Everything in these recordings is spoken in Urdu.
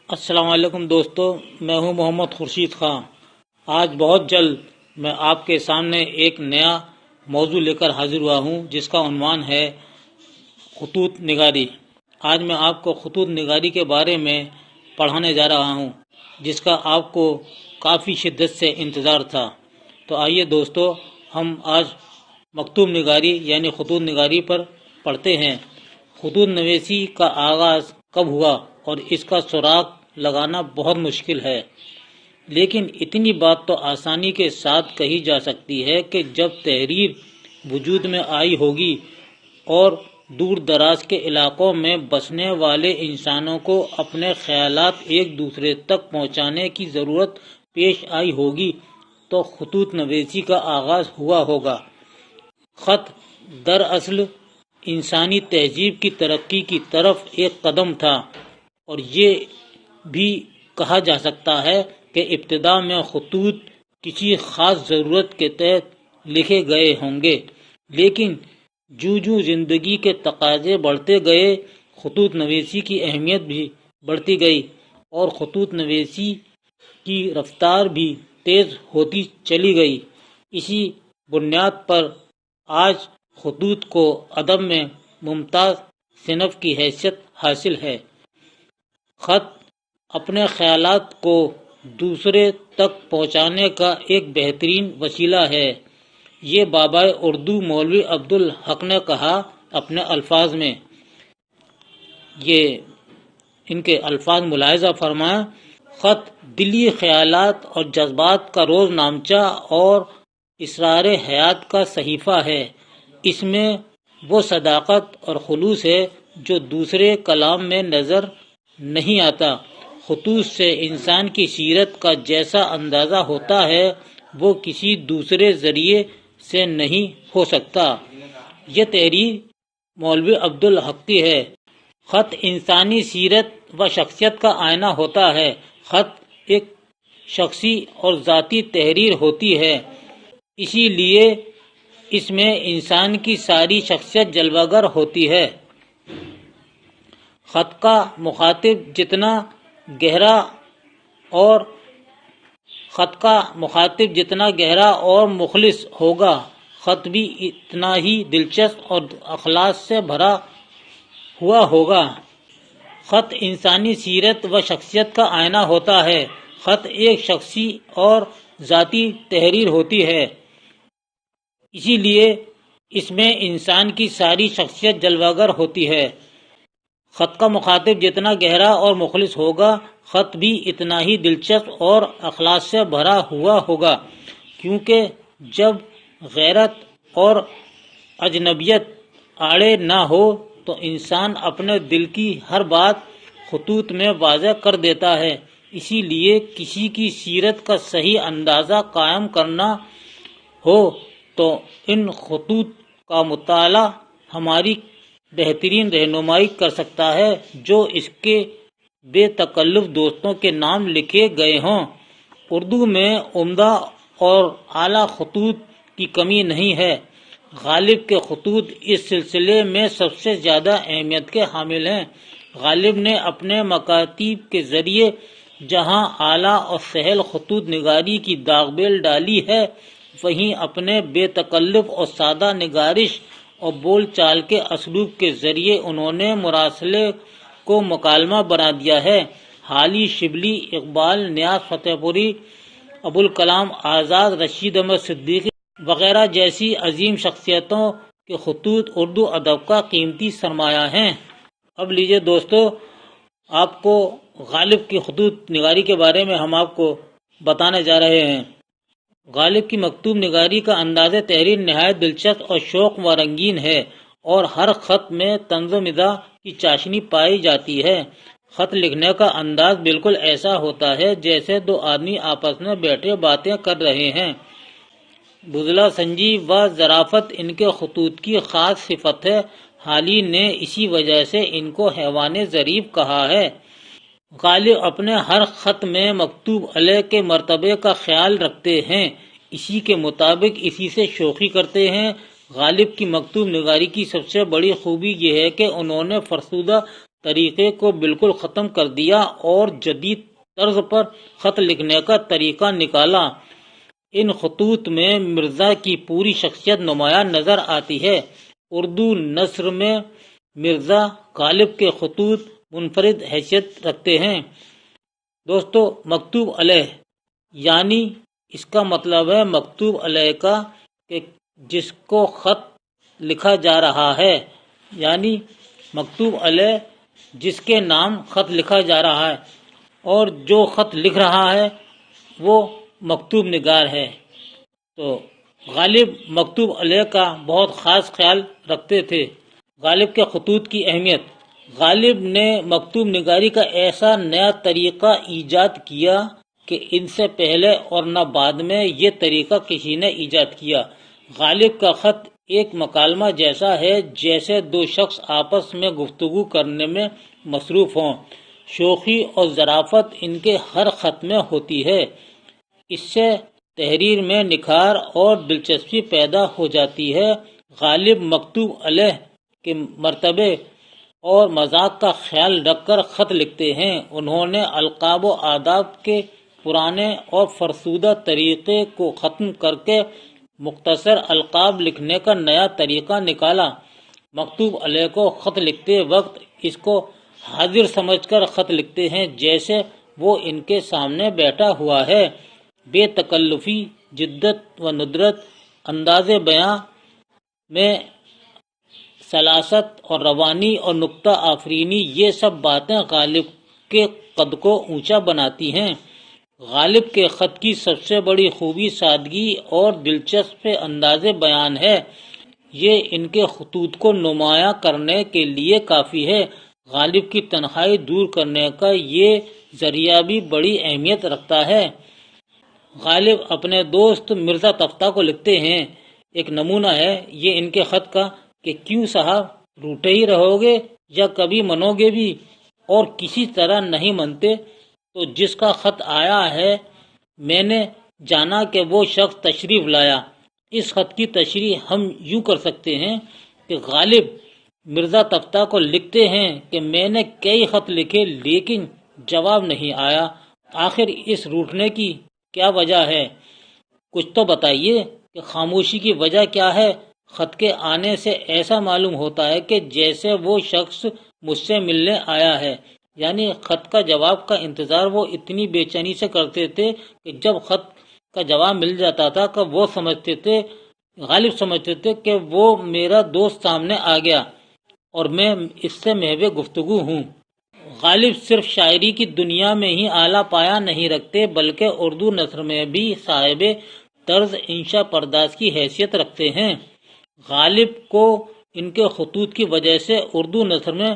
السلام علیکم دوستو، میں ہوں محمد خورشید خان۔ آج بہت جلد میں آپ کے سامنے ایک نیا موضوع لے کر حاضر ہوا ہوں جس کا عنوان ہے خطوط نگاری۔ آج میں آپ کو خطوط نگاری کے بارے میں پڑھانے جا رہا ہوں جس کا آپ کو کافی شدت سے انتظار تھا۔ تو آئیے دوستو، ہم آج مکتوب نگاری یعنی خطوط نگاری پر پڑھتے ہیں۔ خطوط نویسی کا آغاز کب ہوا اور اس کا سراغ لگانا بہت مشکل ہے، لیکن اتنی بات تو آسانی کے ساتھ کہی جا سکتی ہے کہ جب تحریر وجود میں آئی ہوگی اور دور دراز کے علاقوں میں بسنے والے انسانوں کو اپنے خیالات ایک دوسرے تک پہنچانے کی ضرورت پیش آئی ہوگی تو خطوط نویسی کا آغاز ہوا ہوگا۔ خط دراصل انسانی تہذیب کی ترقی کی طرف ایک قدم تھا، اور یہ بھی کہا جا سکتا ہے کہ ابتدا میں خطوط کسی خاص ضرورت کے تحت لکھے گئے ہوں گے، لیکن جو زندگی کے تقاضے بڑھتے گئے، خطوط نویسی کی اہمیت بھی بڑھتی گئی اور خطوط نویسی کی رفتار بھی تیز ہوتی چلی گئی۔ اسی بنیاد پر آج خطوط کو ادب میں ممتاز صنف کی حیثیت حاصل ہے۔ خط اپنے خیالات کو دوسرے تک پہنچانے کا ایک بہترین وسیلہ ہے۔ یہ بابائے اردو مولوی عبدالحق نے کہا اپنے الفاظ میں، یہ ان کے الفاظ ملاحظہ فرمائیں: خط دلی خیالات اور جذبات کا روز نامچہ اور اسرار حیات کا صحیفہ ہے۔ اس میں وہ صداقت اور خلوص ہے جو دوسرے کلام میں نظر نہیں آتا۔ خطوط سے انسان کی سیرت کا جیسا اندازہ ہوتا ہے وہ کسی دوسرے ذریعے سے نہیں ہو سکتا۔ یہ تحریر مولوی عبدالحق کی ہے۔ خط انسانی سیرت و شخصیت کا آئینہ ہوتا ہے۔ خط ایک شخصی اور ذاتی تحریر ہوتی ہے، اسی لیے اس میں انسان کی ساری شخصیت جلوہ گر ہوتی ہے۔ خط کا مخاطب جتنا گہرا اور مخلص ہوگا، خط بھی اتنا ہی دلچسپ اور اخلاص سے بھرا ہوا ہوگا۔ خط انسانی سیرت و شخصیت کا آئینہ ہوتا ہے۔ خط ایک شخصی اور ذاتی تحریر ہوتی ہے، اسی لیے اس میں انسان کی ساری شخصیت جلوہ گر ہوتی ہے۔ خط کا مخاطب جتنا گہرا اور مخلص ہوگا، خط بھی اتنا ہی دلچسپ اور اخلاص سے بھرا ہوا ہوگا، کیونکہ جب غیرت اور اجنبیت آڑے نہ ہو تو انسان اپنے دل کی ہر بات خطوط میں واضح کر دیتا ہے۔ اسی لیے کسی کی سیرت کا صحیح اندازہ قائم کرنا ہو تو ان خطوط کا مطالعہ ہماری بہترین رہنمائی کر سکتا ہے، جو اس کے بے تکلف دوستوں کے نام لکھے گئے ہوں۔ اردو میں عمدہ اور اعلیٰ خطوط کی کمی نہیں ہے۔ غالب کے خطوط اس سلسلے میں سب سے زیادہ اہمیت کے حامل ہیں۔ غالب نے اپنے مکاتیب کے ذریعے جہاں اعلیٰ اور سہل خطوط نگاری کی داغ بیل ڈالی ہے، وہیں اپنے بے تکلف اور سادہ نگارش اور بول چال کے اسلوب کے ذریعے انہوں نے مراسلے کو مکالمہ بنا دیا ہے۔ حالی شبلی، اقبال، نیاز فتح پوری، ابوالکلام آزاد، رشید احمد صدیقی وغیرہ جیسی عظیم شخصیتوں کے خطوط اردو ادب کا قیمتی سرمایہ ہیں۔ اب لیجئے دوستو، آپ کو غالب کی خطوط نگاری کے بارے میں ہم آپ کو بتانے جا رہے ہیں۔ غالب کی مکتوب نگاری کا انداز تحریر نہایت دلچسپ اور شوق و رنگین ہے، اور ہر خط میں طنز و مزاح کی چاشنی پائی جاتی ہے۔ خط لکھنے کا انداز بالکل ایسا ہوتا ہے جیسے دو آدمی آپس میں بیٹھے باتیں کر رہے ہیں۔ بزلہ سنجی و ظرافت ان کے خطوط کی خاص صفت ہے۔ حالی نے اسی وجہ سے ان کو حیوان ظریف کہا ہے۔ غالب اپنے ہر خط میں مکتوب علیہ کے مرتبے کا خیال رکھتے ہیں، اسی کے مطابق اسی سے شوخی کرتے ہیں۔ غالب کی مکتوب نگاری کی سب سے بڑی خوبی یہ ہے کہ انہوں نے فرسودہ طریقے کو بالکل ختم کر دیا اور جدید طرز پر خط لکھنے کا طریقہ نکالا۔ ان خطوط میں مرزا کی پوری شخصیت نمایاں نظر آتی ہے۔ اردو نثر میں مرزا غالب کے خطوط منفرد حیثیت رکھتے ہیں۔ دوستو، مکتوب علیہ یعنی اس کا مطلب ہے مکتوب علیہ کا کہ جس کو خط لکھا جا رہا ہے، یعنی مکتوب علیہ جس کے نام خط لکھا جا رہا ہے، اور جو خط لکھ رہا ہے وہ مکتوب نگار ہے۔ تو غالب مکتوب علیہ کا بہت خاص خیال رکھتے تھے۔ غالب کے خطوط کی اہمیت: غالب نے مکتوب نگاری کا ایسا نیا طریقہ ایجاد کیا کہ ان سے پہلے اور نہ بعد میں یہ طریقہ کسی نے ایجاد کیا۔ غالب کا خط ایک مکالمہ جیسا ہے، جیسے دو شخص آپس میں گفتگو کرنے میں مصروف ہوں۔ شوخی اور ظرافت ان کے ہر خط میں ہوتی ہے۔ اس سے تحریر میں نکھار اور دلچسپی پیدا ہو جاتی ہے۔ غالب مکتوب علیہ کے مرتبے اور مذاق کا خیال رکھ کر خط لکھتے ہیں۔ انہوں نے القاب و آداب کے پرانے اور فرسودہ طریقے کو ختم کر کے مختصر القاب لکھنے کا نیا طریقہ نکالا۔ مکتوب علیہ کو خط لکھتے وقت اس کو حاضر سمجھ کر خط لکھتے ہیں، جیسے وہ ان کے سامنے بیٹھا ہوا ہے۔ بے تکلفی، جدت و ندرت، انداز بیاں میں سلاست اور روانی اور نکتہ آفرینی، یہ سب باتیں غالب کے قد کو اونچا بناتی ہیں۔ غالب کے خط کی سب سے بڑی خوبی سادگی اور دلچسپ انداز بیان ہے۔ یہ ان کے خطوط کو نمایاں کرنے کے لیے کافی ہے۔ غالب کی تنہائی دور کرنے کا یہ ذریعہ بھی بڑی اہمیت رکھتا ہے۔ غالب اپنے دوست مرزا تفتح کو لکھتے ہیں۔ ایک نمونہ ہے یہ ان کے خط کا کہ کیوں صاحب روٹھے ہی رہو گے یا کبھی منو گے بھی، اور کسی طرح نہیں منتے تو جس کا خط آیا ہے میں نے جانا کہ وہ شخص تشریف لایا۔ اس خط کی تشریح ہم یوں کر سکتے ہیں کہ غالب مرزا تفتح کو لکھتے ہیں کہ میں نے کئی خط لکھے لیکن جواب نہیں آیا، آخر اس روٹھنے کی کیا وجہ ہے؟ کچھ تو بتائیے کہ خاموشی کی وجہ کیا ہے؟ خط کے آنے سے ایسا معلوم ہوتا ہے کہ جیسے وہ شخص مجھ سے ملنے آیا ہے، یعنی خط کا جواب کا انتظار وہ اتنی بے چینی سے کرتے تھے کہ جب خط کا جواب مل جاتا تھا کہ وہ سمجھتے تھے، غالب سمجھتے تھے کہ وہ میرا دوست سامنے آ گیا اور میں اس سے محو گفتگو ہوں۔ غالب صرف شاعری کی دنیا میں ہی اعلیٰ پایہ نہیں رکھتے بلکہ اردو نثر میں بھی صاحب طرز انشا پرداز کی حیثیت رکھتے ہیں۔ غالب کو ان کے خطوط کی وجہ سے اردو نثر میں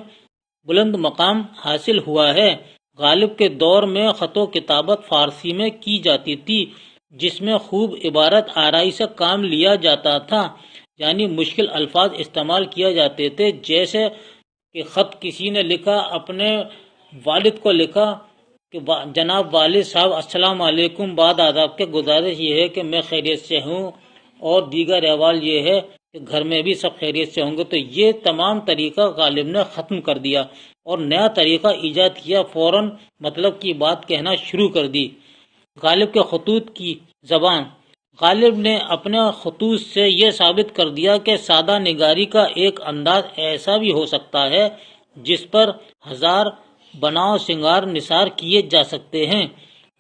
بلند مقام حاصل ہوا ہے۔ غالب کے دور میں خط و کتابت فارسی میں کی جاتی تھی، جس میں خوب عبارت آرائی سے کام لیا جاتا تھا، یعنی مشکل الفاظ استعمال کیے جاتے تھے، جیسے کہ خط کسی نے لکھا، اپنے والد کو لکھا کہ جناب والد صاحب السلام علیکم، بعد آداب کے گزارش یہ ہے کہ میں خیریت سے ہوں، اور دیگر احوال یہ ہے کہ گھر میں بھی سب خیریت سے ہوں گے۔ تو یہ تمام طریقہ غالب نے ختم کر دیا اور نیا طریقہ ایجاد کیا، فوراً مطلب کی بات کہنا شروع کر دی۔ غالب کے خطوط کی زبان: غالب نے اپنے خطوط سے یہ ثابت کر دیا کہ سادہ نگاری کا ایک انداز ایسا بھی ہو سکتا ہے جس پر ہزار بناؤ سنگار نثار کیے جا سکتے ہیں۔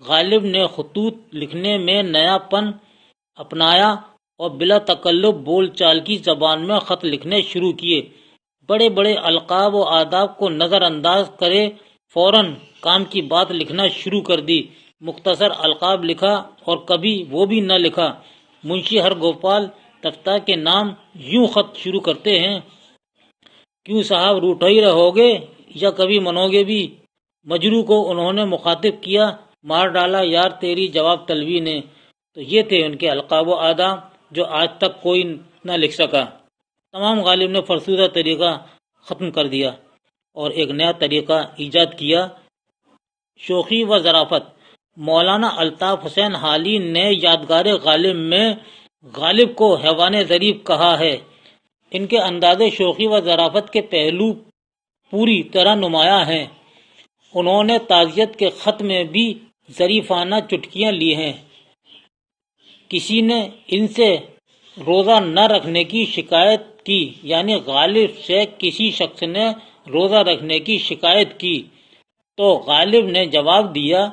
غالب نے خطوط لکھنے میں نیا پن اپنایا اور بلا تکلف بول چال کی زبان میں خط لکھنے شروع کیے۔ بڑے بڑے القاب و آداب کو نظر انداز کرے فوراً کام کی بات لکھنا شروع کر دی۔ مختصر القاب لکھا اور کبھی وہ بھی نہ لکھا۔ منشی ہر گوپال تفتح کے نام یوں خط شروع کرتے ہیں: کیوں صاحب روٹھے ہی رہو گے یا کبھی منو گے بھی؟ مجروح کو انہوں نے مخاطب کیا، مار ڈالا یار تیری جواب طلبی نے۔ تو یہ تھے ان کے القاب و آداب جو آج تک کوئی نہ لکھ سکا۔ تمام غالب نے فرسودہ طریقہ ختم کر دیا اور ایک نیا طریقہ ایجاد کیا، شوخی و ظرافت۔ مولانا الطاف حسین حالی نے یادگار غالب میں غالب کو حیوان ظریف کہا ہے۔ ان کے انداز شوخی و ظرافت کے پہلو پوری طرح نمایاں ہیں۔ انہوں نے تعزیت کے خط میں بھی ظریفانہ چٹکیاں لی ہیں۔ کسی نے ان سے روزہ نہ رکھنے کی شکایت کی، یعنی غالب سے کسی شخص نے روزہ رکھنے کی شکایت کی تو غالب نے جواب دیا،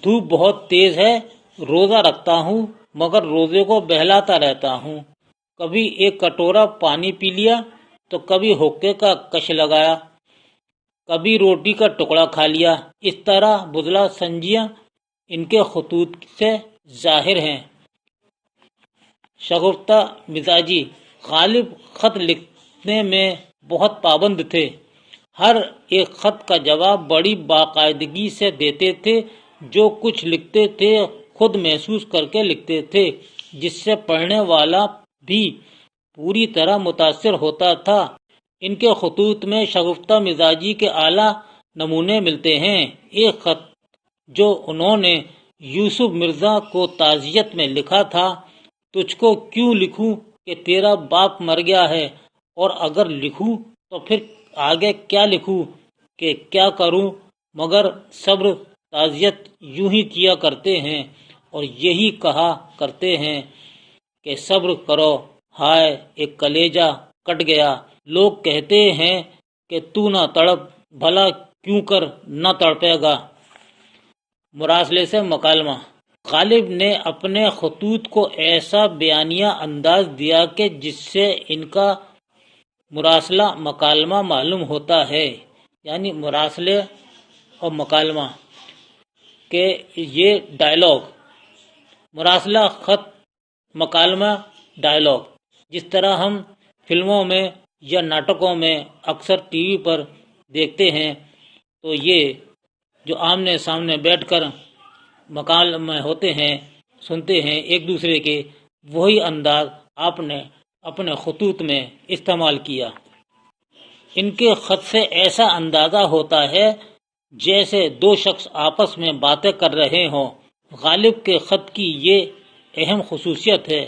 دھوپ بہت تیز ہے، روزہ رکھتا ہوں مگر روزے کو بہلاتا رہتا ہوں، کبھی ایک کٹورا پانی پی لیا تو کبھی حقے کا کش لگایا، کبھی روٹی کا ٹکڑا کھا لیا۔ اس طرح بزلا سنجیاں ان کے خطوط سے ظاہر ہیں۔ شگفتہ مزاجی، غالب خط لکھنے میں بہت پابند تھے۔ ہر ایک خط کا جواب بڑی باقاعدگی سے دیتے تھے۔ جو کچھ لکھتے تھے خود محسوس کر کے لکھتے تھے، جس سے پڑھنے والا بھی پوری طرح متاثر ہوتا تھا۔ ان کے خطوط میں شگفتہ مزاجی کے اعلیٰ نمونے ملتے ہیں۔ ایک خط جو انہوں نے یوسف مرزا کو تعزیت میں لکھا تھا، تجھ کو کیوں لکھوں کہ تیرا باپ مر گیا ہے، اور اگر لکھوں تو پھر آگے کیا لکھوں کہ کیا کروں، مگر صبر تعزیت یوں ہی کیا کرتے ہیں اور یہی کہا کرتے ہیں کہ صبر کرو، ہائے ایک کلیجہ کٹ گیا۔ لوگ کہتے ہیں کہ تو نہ تڑپ، بھلا کیوں کر نہ تڑپے گا۔ مراسلے سے مکالمہ، غالب نے اپنے خطوط کو ایسا بیانیہ انداز دیا کہ جس سے ان کا مراسلہ مکالمہ معلوم ہوتا ہے، یعنی مراسلے اور مکالمہ کہ یہ ڈائلاگ، مراسلہ خط، مکالمہ ڈائلاگ، جس طرح ہم فلموں میں یا ناٹکوں میں اکثر ٹی وی پر دیکھتے ہیں، تو یہ جو آمنے سامنے بیٹھ کر مکالمے ہوتے ہیں، سنتے ہیں ایک دوسرے کے، وہی انداز آپ نے اپنے خطوط میں استعمال کیا۔ ان کے خط سے ایسا اندازہ ہوتا ہے جیسے دو شخص آپس میں باتیں کر رہے ہوں۔ غالب کے خط کی یہ اہم خصوصیت ہے،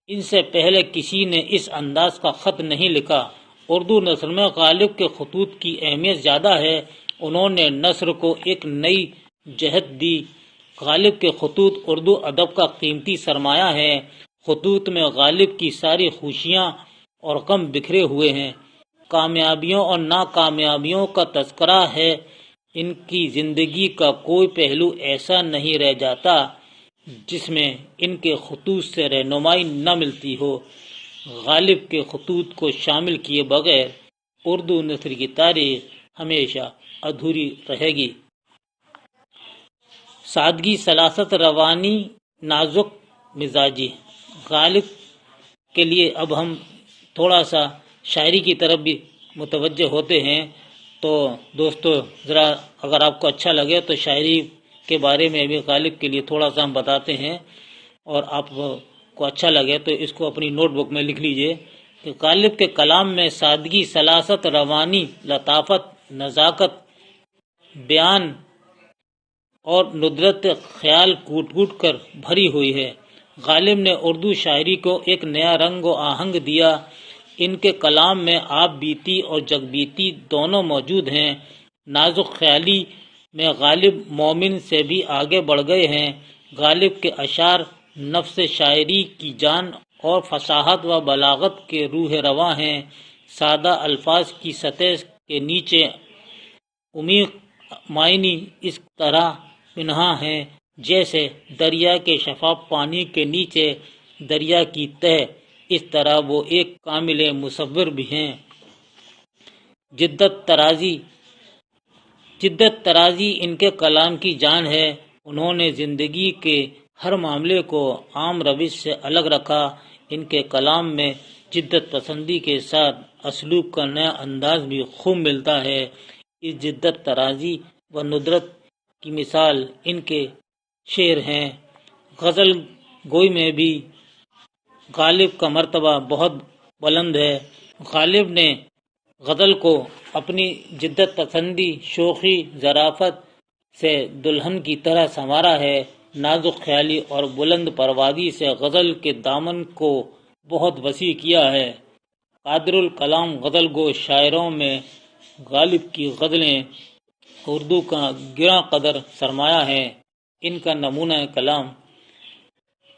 ان سے پہلے کسی نے اس انداز کا خط نہیں لکھا۔ اردو نثر میں غالب کے خطوط کی اہمیت زیادہ ہے، انہوں نے نثر کو ایک نئی جہت دی۔ غالب کے خطوط اردو ادب کا قیمتی سرمایہ ہیں۔ خطوط میں غالب کی ساری خوشیاں اور غم بکھرے ہوئے ہیں، کامیابیوں اور ناکامیابیوں کا تذکرہ ہے۔ ان کی زندگی کا کوئی پہلو ایسا نہیں رہ جاتا جس میں ان کے خطوط سے رہنمائی نہ ملتی ہو۔ غالب کے خطوط کو شامل کیے بغیر اردو نثر کی تاریخ ہمیشہ ادھوری رہے گی۔ سادگی، سلاست، روانی، نازک مزاجی، غالب کے لیے اب ہم تھوڑا سا شاعری کی طرف بھی متوجہ ہوتے ہیں۔ تو دوستو، ذرا اگر آپ کو اچھا لگے تو شاعری کے بارے میں بھی غالب کے لیے تھوڑا سا ہم بتاتے ہیں، اور آپ کو اچھا لگے تو اس کو اپنی نوٹ بک میں لکھ لیجئے کہ غالب کے کلام میں سادگی، سلاست، روانی، لطافت، نزاکت، بیان اور ندرت خیال کوٹ کوٹ کر بھری ہوئی ہے۔ غالب نے اردو شاعری کو ایک نیا رنگ و آہنگ دیا۔ ان کے کلام میں آپ بیتی اور جگ بیتی دونوں موجود ہیں۔ نازک خیالی میں غالب مومن سے بھی آگے بڑھ گئے ہیں۔ غالب کے اشعار نفس شاعری کی جان اور فصاحت و بلاغت کے روح رواں ہیں۔ سادہ الفاظ کی سطح کے نیچے عمیق معنی اس طرح پنہاں ہیں جیسے دریا کے شفاف پانی کے نیچے دریا کی تہ، اس طرح وہ ایک کامل مصور بھی ہیں۔ جدت ترازی ان کے کلام کی جان ہے۔ انہوں نے زندگی کے ہر معاملے کو عام روش سے الگ رکھا۔ ان کے کلام میں جدت پسندی کے ساتھ اسلوب کا نیا انداز بھی خوب ملتا ہے۔ اس جدت ترازی و ندرت کی مثال ان کے شعر ہیں۔ غزل گوئی میں بھی غالب کا مرتبہ بہت بلند ہے۔ غالب نے غزل کو اپنی جدت پسندی، شوخی، ظرافت سے دلہن کی طرح سنوارا ہے۔ نازک خیالی اور بلند پروازی سے غزل کے دامن کو بہت وسیع کیا ہے۔ قادر الکلام غزل گو شاعروں میں غالب کی غزلیں اردو کا گراں قدر سرمایہ ہے۔ ان کا نمونہ کلام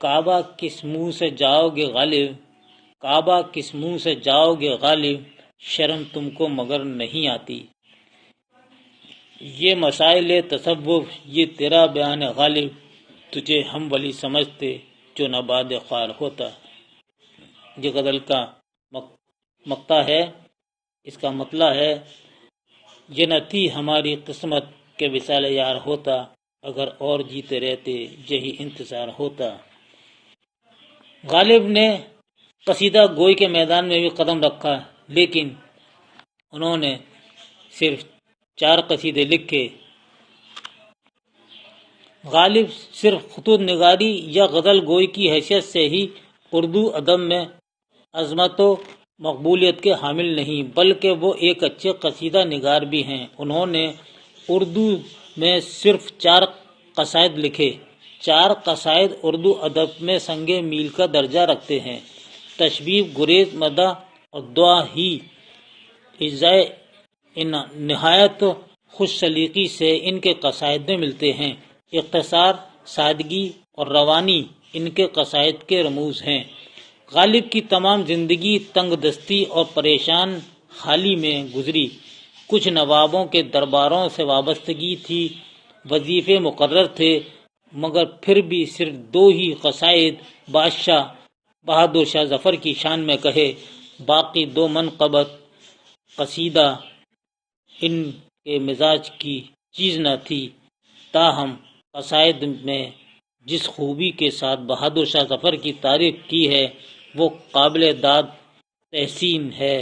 کعبہ کس منہ سے جاؤ گے غالب، کعبہ کس منہ سے جاؤ گے غالب، شرم تم کو مگر نہیں آتی۔ یہ مسائل تصوف، یہ تیرا بیان غالب، تجھے ہم ولی سمجھتے جو نباد خوار ہوتا۔ یہ غزل کا مقطع ہے، اس کا مطلع ہے یہ نہ تھی ہماری قسمت کے وصال یار ہوتا، اگر اور جیتے رہتے یہی انتظار ہوتا۔ غالب نے قصیدہ گوئی کے میدان میں بھی قدم رکھا، لیکن انہوں نے صرف 4 قصیدے لکھے۔ غالب صرف خطوط نگاری یا غزل گوئی کی حیثیت سے ہی اردو ادب میں عظمت و مقبولیت کے حامل نہیں، بلکہ وہ ایک اچھے قصیدہ نگار بھی ہیں۔ انہوں نے اردو میں صرف 4 قصائد لکھے۔ 4 قصائد اردو ادب میں سنگ میل کا درجہ رکھتے ہیں۔ تشبیہ، گریز، مدح اور دعا ہی اجزائے نہایت خوش سلیقی سے ان کے قصائد میں ملتے ہیں۔ اختصار، سادگی اور روانی ان کے قصائد کے رموز ہیں۔ غالب کی تمام زندگی تنگ دستی اور پریشان حالی میں گزری۔ کچھ نوابوں کے درباروں سے وابستگی تھی، وظیفے مقرر تھے، مگر پھر بھی صرف 2 ہی قصائد بادشاہ بہادر شاہ ظفر کی شان میں کہے، باقی 2 منقبت قصیدہ ان کے مزاج کی چیز نہ تھی۔ تاہم قصائد میں جس خوبی کے ساتھ بہادر شاہ ظفر کی تعریف کی ہے وہ قابل داد تحسین ہے۔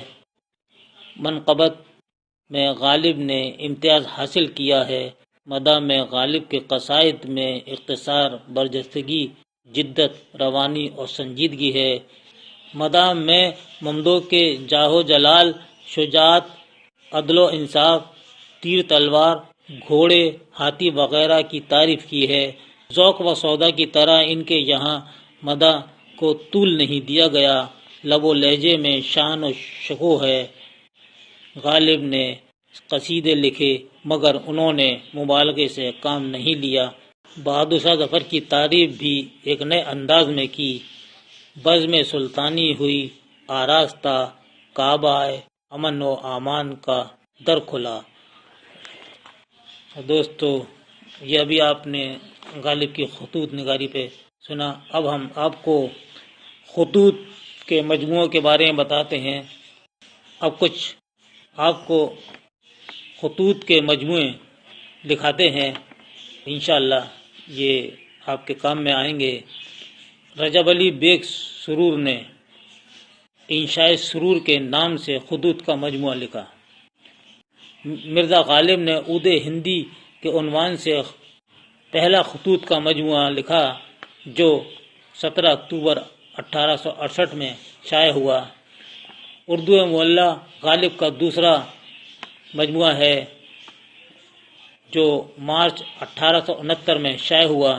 منقبت میں غالب نے امتیاز حاصل کیا ہے۔ مدح میں غالب کے قصائد میں اختصار، برجستگی، جدت، روانی اور سنجیدگی ہے۔ مدح میں ممدوح کے جاہ و جلال، شجاعت، عدل و انصاف، تیر تلوار، گھوڑے، ہاتھی وغیرہ کی تعریف کی ہے۔ ذوق و سودا کی طرح ان کے یہاں مدح کو طول نہیں دیا گیا، لب و لہجے میں شان و شکوہ ہے۔ غالب نے قصیدے لکھے مگر انہوں نے مبالغے سے کام نہیں لیا۔ بہادر شاہ ظفر کی تعریف بھی ایک نئے انداز میں کی۔ بزم سلطانی ہوئی آراستہ، کعبہ امن و امان کا در کھلا۔ دوستو، یہ ابھی آپ نے غالب کی خطوط نگاری پہ سنا۔ اب ہم آپ کو خطوط کے مجموعوں کے بارے میں بتاتے ہیں۔ اب کچھ آپ کو خطوط کے مجموعے دکھاتے ہیں، انشاءاللہ یہ آپ کے کام میں آئیں گے۔ رجب علی بیگ سرور نے انشاء سرور کے نام سے خطوط کا مجموعہ لکھا۔ مرزا غالب نے عود ہندی کے عنوان سے پہلا خطوط کا مجموعہ لکھا جو 17 اکتوبر 1868 میں شائع ہوا۔ اردو معلیٰ غالب کا دوسرا مجموعہ ہے جو مارچ 1869 میں شائع ہوا۔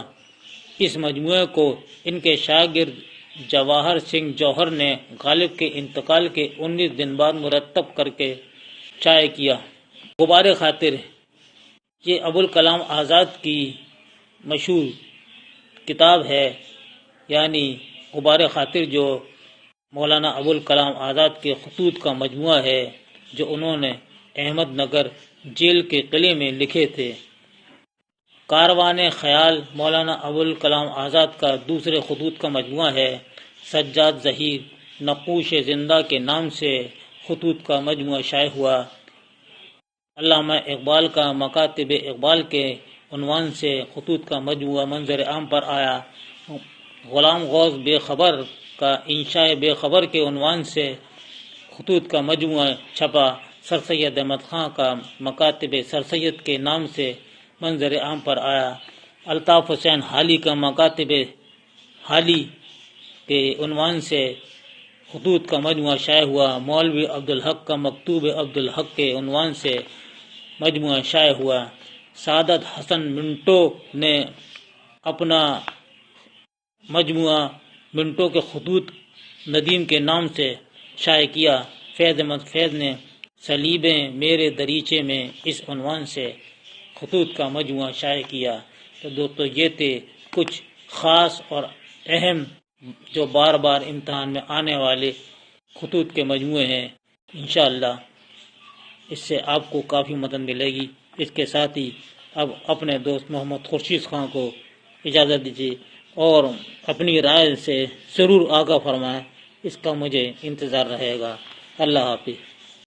اس مجموعے کو ان کے شاگرد جواہر سنگھ جوہر نے غالب کے انتقال کے 19 دن بعد مرتب کر کے شائع کیا۔ غبار خاطر، یہ ابوالکلام آزاد کی مشہور کتاب ہے، یعنی غبار خاطر جو مولانا ابوالکلام آزاد کے خطوط کا مجموعہ ہے جو انہوں نے احمد نگر جیل کے قلعے میں لکھے تھے۔ کاروان خیال مولانا ابوالکلام آزاد کا دوسرے خطوط کا مجموعہ ہے۔ سجاد ظہیر نقوش زندہ کے نام سے خطوط کا مجموعہ شائع ہوا۔ علامہ اقبال کا مکاتب اقبال کے عنوان سے خطوط کا مجموعہ منظر عام پر آیا۔ غلام غوث بے خبر کا انشاء بے خبر کے عنوان سے خطوط کا مجموعہ چھپا۔ سر سید احمد خان کا مکاتب سر سید کے نام سے منظر عام پر آیا۔ الطاف حسین حالی کا مکاتب حالی کے عنوان سے خطوط کا مجموعہ شائع ہوا۔ مولوی عبدالحق کا مکتوب عبدالحق کے عنوان سے مجموعہ شائع ہوا۔ سعادت حسن منٹو نے اپنا مجموعہ منٹو کے خطوط ندیم کے نام سے شائع کیا۔ فیض احمد فیض نے صلیبیں میرے دریچے میں اس عنوان سے خطوط کا مجموعہ شائع کیا۔ تو دوستو یہ تھے کچھ خاص اور اہم جو بار بار امتحان میں آنے والے خطوط کے مجموعے ہیں۔ انشاءاللہ اس سے آپ کو کافی مدد ملے گی۔ اس کے ساتھ ہی اب اپنے دوست محمد خورشید خان کو اجازت دیجیے اور اپنی رائے سے ضرور آگاہ فرمائیں، اس کا مجھے انتظار رہے گا۔ اللہ حافظ۔